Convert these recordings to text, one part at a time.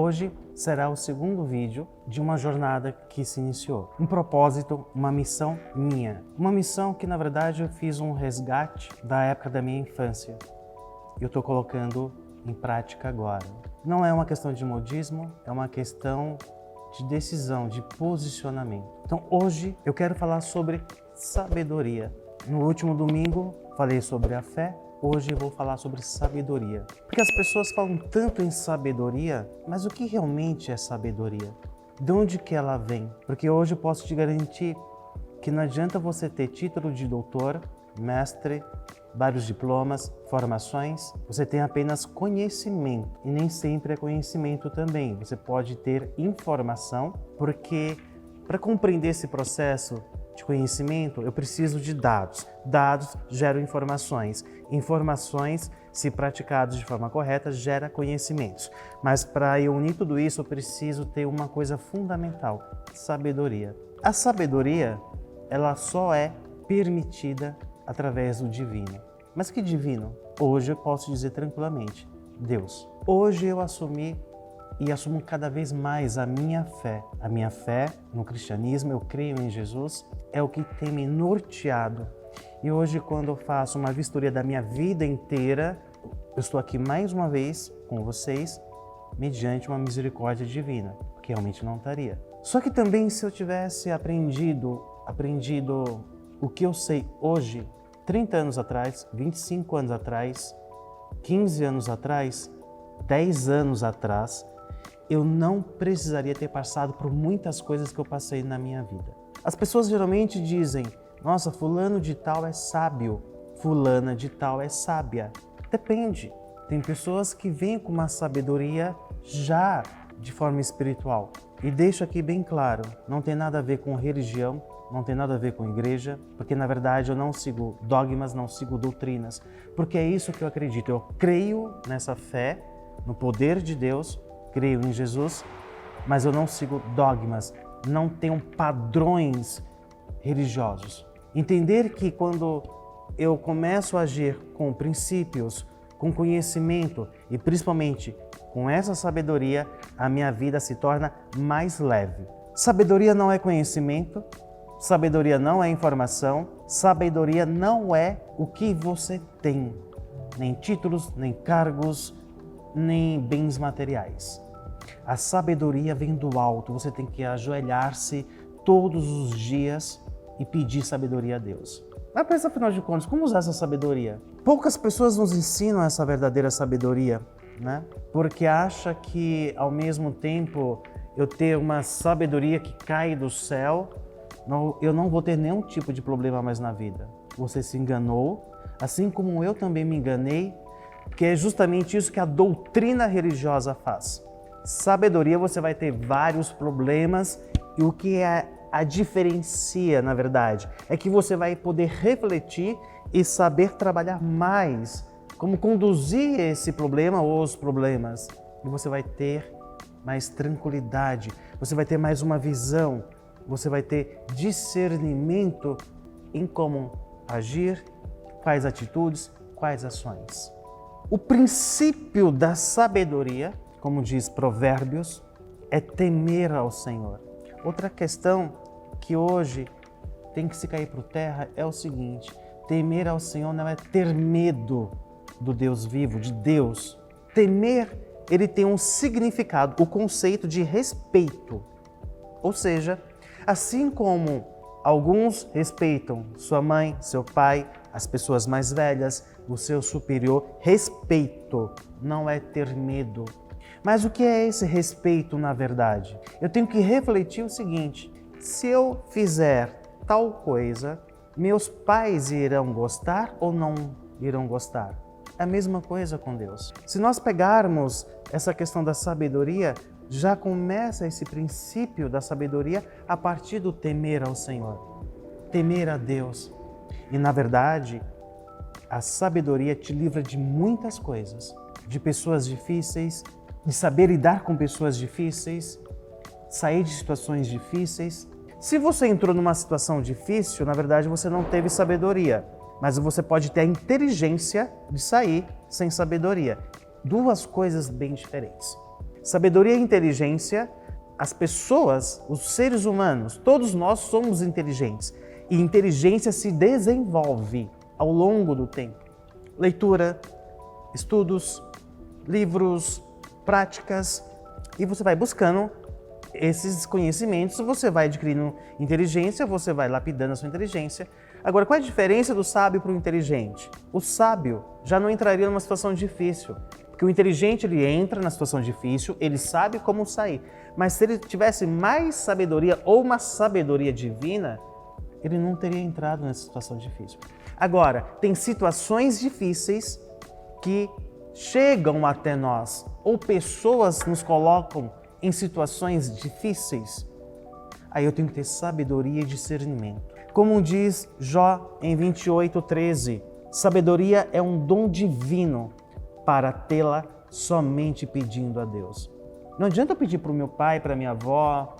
Hoje será o segundo vídeo de uma jornada que se iniciou. Um propósito, uma missão minha. Uma missão que, na verdade, eu fiz um resgate da época da minha infância. Eu estou colocando em prática agora. Não é uma questão de modismo, é uma questão de decisão, de posicionamento. Então, hoje eu quero falar sobre sabedoria. No último domingo, falei sobre a fé. Hoje eu vou falar sobre sabedoria. Porque as pessoas falam tanto em sabedoria, mas o que realmente é sabedoria? De onde que ela vem? Porque hoje eu posso te garantir que não adianta você ter título de doutor, mestre, vários diplomas, formações. Você tem apenas conhecimento. E nem sempre é conhecimento também. Você pode ter informação, porque para compreender esse processo de conhecimento, eu preciso de dados. Dados geram informações. Informações, se praticadas de forma correta, geram conhecimentos. Mas para eu unir tudo isso, eu preciso ter uma coisa fundamental: sabedoria. A sabedoria, ela só é permitida através do divino. Mas que divino? Hoje eu posso dizer tranquilamente: Deus. Hoje eu assumi e assumo cada vez mais a minha fé. A minha fé no cristianismo, eu creio em Jesus, é o que tem me norteado. E hoje, quando eu faço uma vistoria da minha vida inteira, eu estou aqui mais uma vez com vocês, mediante uma misericórdia divina, porque realmente não estaria. Só que também, se eu tivesse aprendido o que eu sei hoje, 30 anos atrás, 25 anos atrás, 15 anos atrás, 10 anos atrás, eu não precisaria ter passado por muitas coisas que eu passei na minha vida. As pessoas geralmente dizem: nossa, fulano de tal é sábio, fulana de tal é sábia. Depende. Tem pessoas que vêm com uma sabedoria já de forma espiritual. E deixo aqui bem claro, não tem nada a ver com religião, não tem nada a ver com igreja, porque na verdade eu não sigo dogmas, não sigo doutrinas, porque é isso que eu acredito. Eu creio nessa fé, no poder de Deus, creio em Jesus, mas eu não sigo dogmas, não tenho padrões religiosos. Entender que quando eu começo a agir com princípios, com conhecimento e principalmente com essa sabedoria, a minha vida se torna mais leve. Sabedoria não é conhecimento, sabedoria não é informação, sabedoria não é o que você tem, nem títulos, nem cargos, nem bens materiais. A sabedoria vem do alto, você tem que ajoelhar-se todos os dias e pedir sabedoria a Deus. Mas afinal de contas, como usar essa sabedoria? Poucas pessoas nos ensinam essa verdadeira sabedoria, né? Porque acha que ao mesmo tempo eu ter uma sabedoria que cai do céu, eu não vou ter nenhum tipo de problema mais na vida. Você se enganou, assim como eu também me enganei, que é justamente isso que a doutrina religiosa faz. Sabedoria, você vai ter vários problemas e o que a diferencia, na verdade, é que você vai poder refletir e saber trabalhar mais, como conduzir esse problema ou os problemas. E você vai ter mais tranquilidade, você vai ter mais uma visão, você vai ter discernimento em como agir, quais atitudes, quais ações. O princípio da sabedoria, como diz Provérbios, é temer ao Senhor. Outra questão que hoje tem que se cair por terra é o seguinte: temer ao Senhor não é ter medo do Deus vivo, de Deus. Temer, ele tem um significado, o conceito de respeito. Ou seja, assim como alguns respeitam sua mãe, seu pai, as pessoas mais velhas, o seu superior, respeito não é ter medo. Mas o que é esse respeito na verdade? Eu tenho que refletir o seguinte: se eu fizer tal coisa, meus pais irão gostar ou não irão gostar? É a mesma coisa com Deus. Se nós pegarmos essa questão da sabedoria, já começa esse princípio da sabedoria a partir do temer ao Senhor, temer a Deus. E na verdade, a sabedoria te livra de muitas coisas, de pessoas difíceis, de saber lidar com pessoas difíceis, sair de situações difíceis. Se você entrou numa situação difícil, na verdade você não teve sabedoria, mas você pode ter a inteligência de sair sem sabedoria. Duas coisas bem diferentes. Sabedoria e inteligência, as pessoas, os seres humanos, todos nós somos inteligentes. E inteligência se desenvolve ao longo do tempo. Leitura, estudos, livros, práticas, e você vai buscando esses conhecimentos, você vai adquirindo inteligência, você vai lapidando a sua inteligência. Agora, qual é a diferença do sábio para o inteligente? O sábio já não entraria numa situação difícil, porque o inteligente ele entra na situação difícil, ele sabe como sair. Mas se ele tivesse mais sabedoria ou uma sabedoria divina, ele não teria entrado nessa situação difícil. Agora, tem situações difíceis que chegam até nós, ou pessoas nos colocam em situações difíceis. Aí eu tenho que ter sabedoria e discernimento. Como diz Jó em 28:13, sabedoria é um dom divino para tê-la somente pedindo a Deus. Não adianta eu pedir para o meu pai, para minha avó,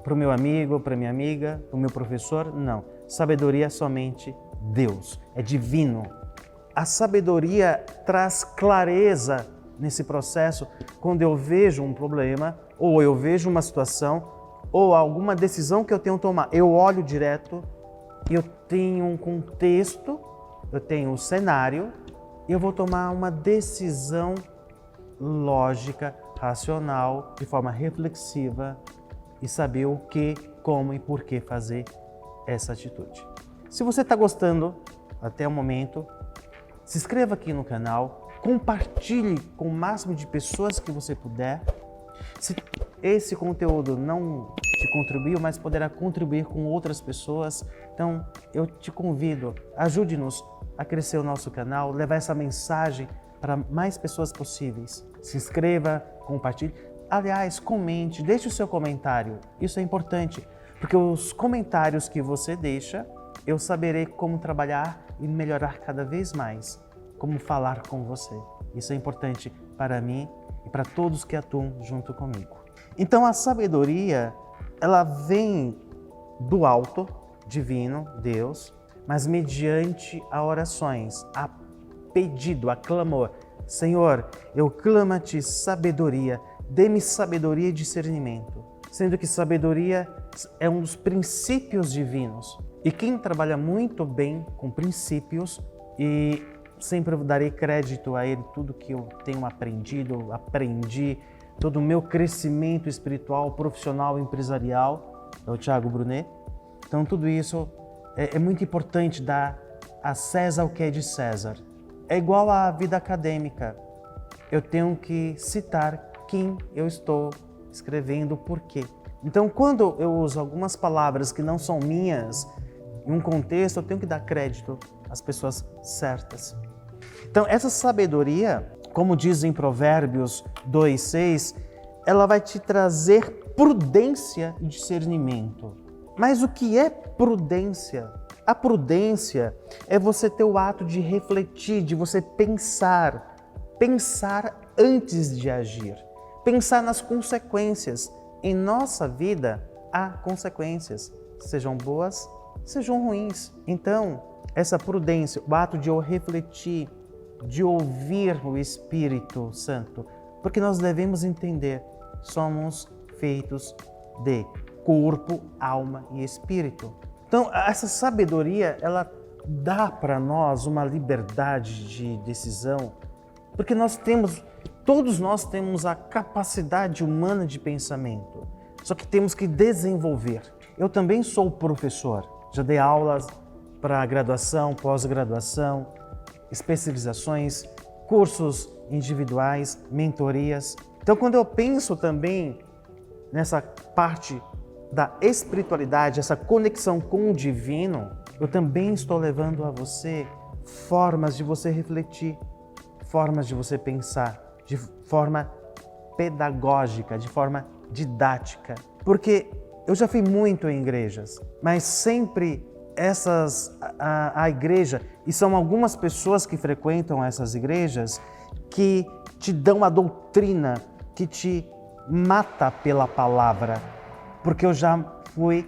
para o meu amigo, para minha amiga, para o meu professor, não. Sabedoria é somente Deus, é divino. A sabedoria traz clareza nesse processo quando eu vejo um problema, ou eu vejo uma situação, ou alguma decisão que eu tenho que tomar. Eu olho direto, eu tenho um contexto, eu tenho um cenário, e eu vou tomar uma decisão lógica, racional, de forma reflexiva e saber o que, como e por que fazer essa atitude. Se você está gostando até o momento, se inscreva aqui no canal, compartilhe com o máximo de pessoas que você puder. Se esse conteúdo não te contribuiu, mas poderá contribuir com outras pessoas, então eu te convido, ajude-nos a crescer o nosso canal, levar essa mensagem para mais pessoas possíveis. Se inscreva, compartilhe. Aliás, comente, deixe o seu comentário. Isso é importante, porque os comentários que você deixa, eu saberei como trabalhar e melhorar cada vez mais, como falar com você. Isso é importante para mim e para todos que atuam junto comigo. Então a sabedoria, ela vem do alto, divino, Deus, mas mediante a orações, a pedido, a clamor. Senhor, eu clamo a Ti sabedoria, dê-me sabedoria e discernimento, sendo que sabedoria é um dos princípios divinos. E quem trabalha muito bem com princípios, e sempre darei crédito a ele, tudo que eu tenho aprendido, aprendi, todo o meu crescimento espiritual, profissional, empresarial, é o Thiago Brunet. Então tudo isso é muito importante dar a César o que é de César. É igual à vida acadêmica. Eu tenho que citar quem eu estou escrevendo, por quê. Então, quando eu uso algumas palavras que não são minhas, em um contexto, eu tenho que dar crédito às pessoas certas. Então, essa sabedoria, como diz em Provérbios 2:6, ela vai te trazer prudência e discernimento. Mas o que é prudência? A prudência é você ter o ato de refletir, de você pensar antes de agir, pensar nas consequências. Em nossa vida há consequências, sejam boas, sejam ruins. Então, essa prudência, o ato de eu refletir, de ouvir o Espírito Santo, porque nós devemos entender, somos feitos de corpo, alma e espírito. Então, essa sabedoria, ela dá para nós uma liberdade de decisão, porque todos nós temos a capacidade humana de pensamento, só que temos que desenvolver. Eu também sou professor, já dei aulas para graduação, pós-graduação, especializações, cursos individuais, mentorias. Então, quando eu penso também nessa parte da espiritualidade, essa conexão com o divino, eu também estou levando a você formas de você refletir, formas de você pensar, de forma pedagógica, de forma didática. Porque eu já fui muito em igrejas, mas sempre a igreja, e são algumas pessoas que frequentam essas igrejas, que te dão a doutrina, que te mata pela palavra. Porque eu já fui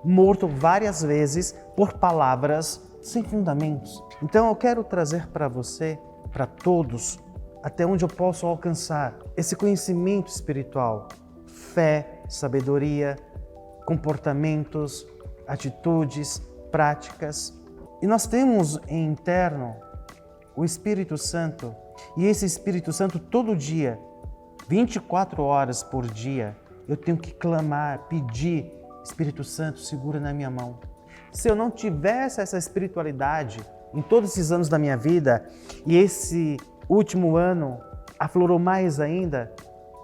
morto várias vezes por palavras sem fundamentos. Então eu quero trazer para você, para todos, até onde eu posso alcançar esse conhecimento espiritual, fé, sabedoria, comportamentos, atitudes, práticas. E nós temos em interno o Espírito Santo, e esse Espírito Santo todo dia, 24 horas por dia, eu tenho que clamar, pedir, Espírito Santo, segura na minha mão. Se eu não tivesse essa espiritualidade em todos esses anos da minha vida, e esse último ano aflorou mais ainda,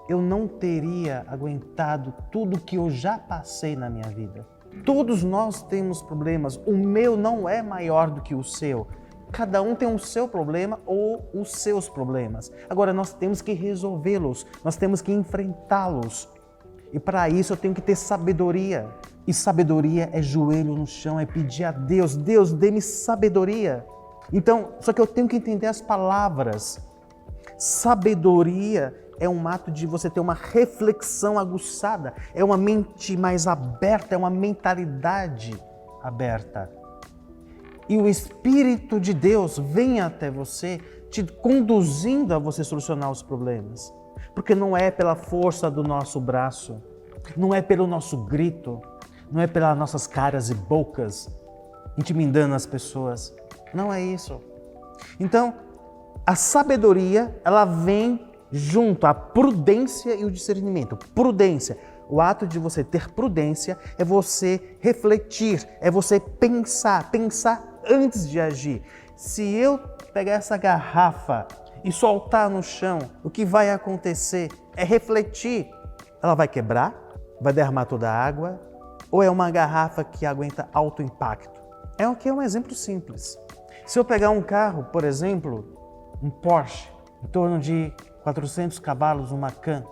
eu não teria aguentado tudo que eu já passei na minha vida. Todos nós temos problemas, o meu não é maior do que o seu. Cada um tem o seu problema ou os seus problemas. Agora, nós temos que resolvê-los, nós temos que enfrentá-los. E para isso eu tenho que ter sabedoria. E sabedoria é joelho no chão, é pedir a Deus, Deus, dê-me sabedoria. Então, só que eu tenho que entender as palavras. Sabedoria é um ato de você ter uma reflexão aguçada, é uma mente mais aberta, é uma mentalidade aberta. E o Espírito de Deus vem até você, te conduzindo a você solucionar os problemas. Porque não é pela força do nosso braço, não é pelo nosso grito, não é pelas nossas caras e bocas, intimidando as pessoas. Não é isso. Então, a sabedoria, ela vem junto à prudência e o discernimento. Prudência. O ato de você ter prudência é você refletir, é você pensar antes de agir. Se eu pegar essa garrafa e soltar no chão, o que vai acontecer é refletir. Ela vai quebrar? Vai derramar toda a água? Ou é uma garrafa que aguenta alto impacto? É um exemplo simples. Se eu pegar um carro, por exemplo, um Porsche, em torno de 400 cavalos, um Macan,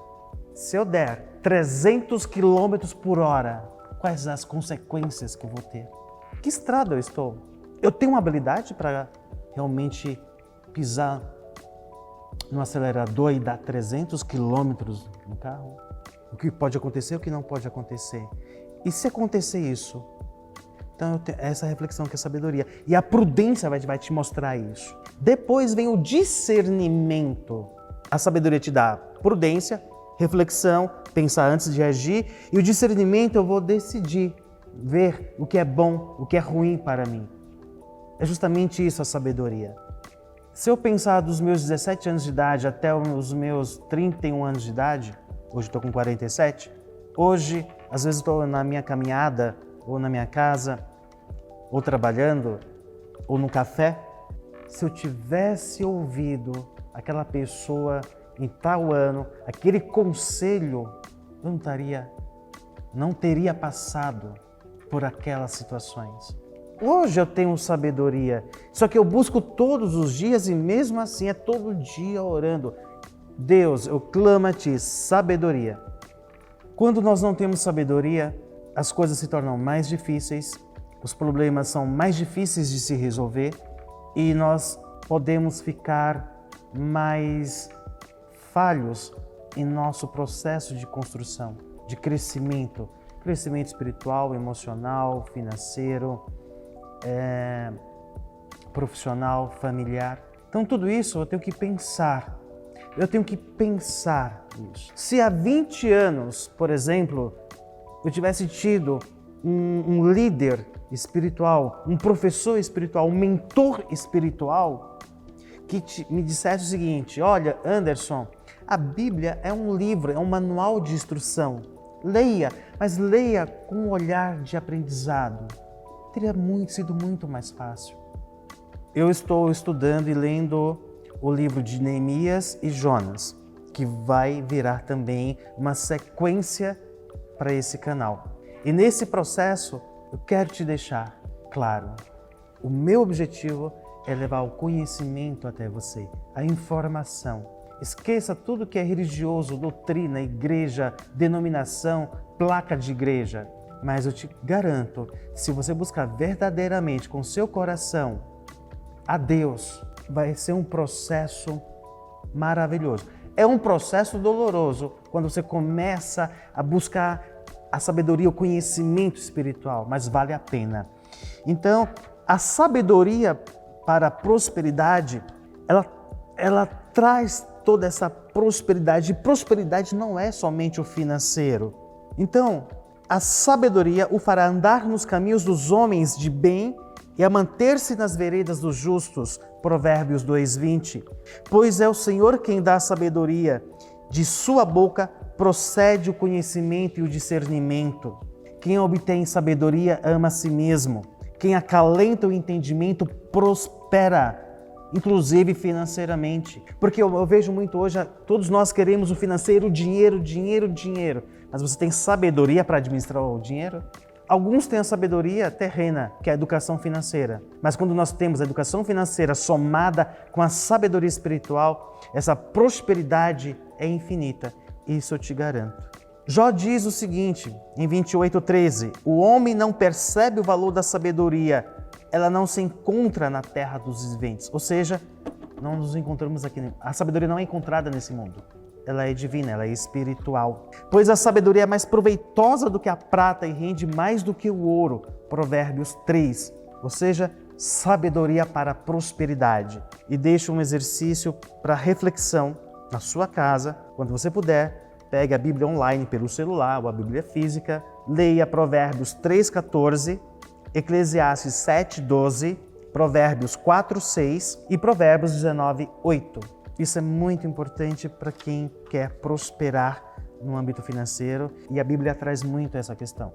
se eu der 300 km por hora, quais as consequências que eu vou ter? Que estrada eu estou? Eu tenho uma habilidade para realmente pisar no acelerador e dar 300 km no carro? O que pode acontecer e o que não pode acontecer? E se acontecer isso? Então, essa reflexão que é sabedoria. E a prudência vai te mostrar isso. Depois vem o discernimento. A sabedoria te dá prudência, reflexão, pensar antes de agir. E o discernimento eu vou decidir, ver o que é bom, o que é ruim para mim. É justamente isso a sabedoria. Se eu pensar dos meus 17 anos de idade até os meus 31 anos de idade, hoje estou com 47, hoje, às vezes estou na minha caminhada, ou na minha casa, ou trabalhando, ou no café. Se eu tivesse ouvido aquela pessoa em tal ano, aquele conselho, eu não teria passado por aquelas situações. Hoje eu tenho sabedoria, só que eu busco todos os dias e mesmo assim é todo dia orando. Deus, eu clamo a Ti, sabedoria. Quando nós não temos sabedoria, as coisas se tornam mais difíceis, os problemas são mais difíceis de se resolver e nós podemos ficar mais falhos em nosso processo de construção, de crescimento espiritual, emocional, financeiro, profissional, familiar. Então tudo isso eu tenho que pensar isso. Se há 20 anos, por exemplo, eu tivesse tido um líder espiritual, um professor espiritual, um mentor espiritual, que me dissesse o seguinte: olha, Anderson, a Bíblia é um livro, é um manual de instrução. Leia, mas leia com um olhar de aprendizado. Teria sido muito mais fácil. Eu estou estudando e lendo o livro de Neemias e Jonas, que vai virar também uma sequência para esse canal. E nesse processo, eu quero te deixar claro, o meu objetivo é levar o conhecimento até você, a informação. Esqueça tudo que é religioso, doutrina, igreja, denominação, placa de igreja. Mas eu te garanto, se você buscar verdadeiramente com seu coração a Deus, vai ser um processo maravilhoso. É um processo doloroso quando você começa a buscar a sabedoria, o conhecimento espiritual, mas vale a pena. Então, a sabedoria para a prosperidade, ela traz toda essa prosperidade. E prosperidade não é somente o financeiro. Então, a sabedoria o fará andar nos caminhos dos homens de bem e a manter-se nas veredas dos justos. Provérbios 2:20. Pois é o Senhor quem dá a sabedoria. De sua boca procede o conhecimento e o discernimento. Quem obtém sabedoria ama a si mesmo. Quem acalenta o entendimento prospera, inclusive financeiramente. Porque eu vejo muito hoje, todos nós queremos o financeiro, dinheiro. Mas você tem sabedoria para administrar o dinheiro? Alguns têm a sabedoria terrena, que é a educação financeira. Mas quando nós temos a educação financeira somada com a sabedoria espiritual, essa prosperidade é infinita. Isso eu te garanto. Jó diz o seguinte, em 28:13, o homem não percebe o valor da sabedoria, ela não se encontra na terra dos viventes. Ou seja, não nos encontramos aqui. A sabedoria não é encontrada nesse mundo. Ela é divina, ela é espiritual. Pois a sabedoria é mais proveitosa do que a prata e rende mais do que o ouro. Provérbios 3. Ou seja, sabedoria para a prosperidade. E deixo um exercício para reflexão na sua casa, quando você puder. Pegue a Bíblia online pelo celular ou a Bíblia física. Leia Provérbios 3:14, Eclesiastes 7:12, Provérbios 4:6 e Provérbios 19:8. Isso é muito importante para quem quer prosperar no âmbito financeiro e a Bíblia traz muito essa questão.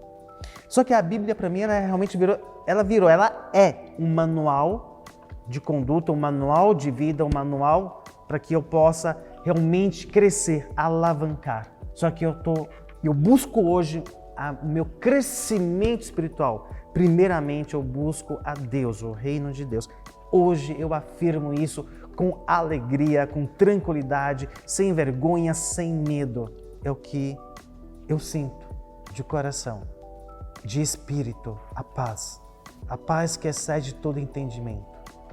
Só que a Bíblia, para mim, ela realmente ela é um manual de conduta, um manual de vida, um manual para que eu possa realmente crescer, alavancar. Só que eu busco hoje o meu crescimento espiritual. Primeiramente, eu busco a Deus, o reino de Deus. Hoje eu afirmo isso com alegria, com tranquilidade, sem vergonha, sem medo. É o que eu sinto de coração, de espírito, a paz que excede todo entendimento.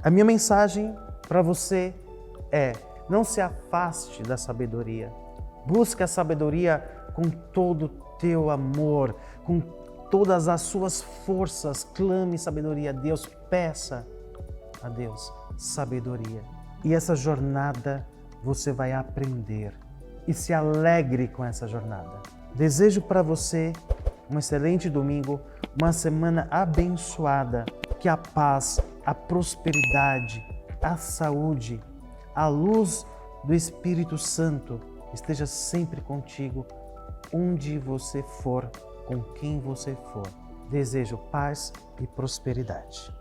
A minha mensagem para você é: não se afaste da sabedoria. Busca a sabedoria com todo o teu amor, com todas as suas forças. Clame sabedoria a Deus, peça a Deus sabedoria. E essa jornada você vai aprender. E se alegre com essa jornada. Desejo para você um excelente domingo, uma semana abençoada. Que a paz, a prosperidade, a saúde, a luz do Espírito Santo esteja sempre contigo, onde você for, com quem você for. Desejo paz e prosperidade.